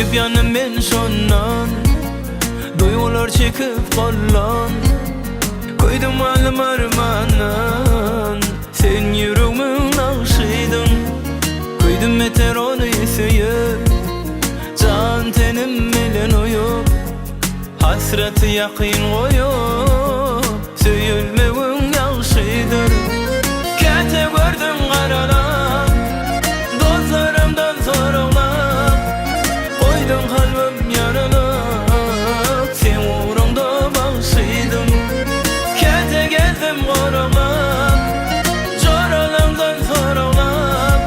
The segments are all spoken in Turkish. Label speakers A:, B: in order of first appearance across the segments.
A: Ölüp yanım ben şondan, duygular çekip kollan. Koydum alım armanan, sen yüreğimin nakşıydın. Koydum yeter onu süyüp, can tenim melen uyup. Hasreti yakin koyup, söyülmeğin yakşıdır. Kete gördüm karalar, dostlarımdan sorulap. Koydum kalbim yarılıp, sen uğrunda bağışıydın. Kete geldim korulap, coralarımdan sorulap.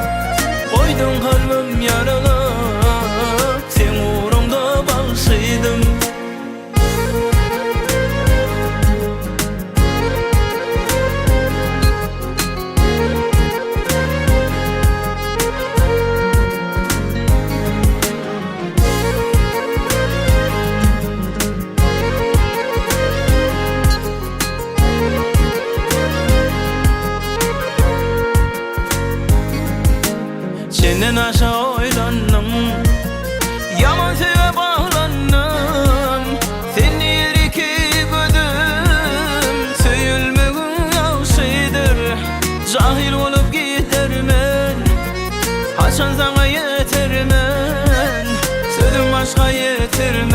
A: Koydum kalbim yarılıp, sen uğrunda bağışıydın. Senden aşağı oylandım, yaman seve bağlandım. Seni yeriki gözüm, söyülmeğin yakşıdır. Cahil olup gidermen, haçan sana yetermen. Sözüm başka yetermen.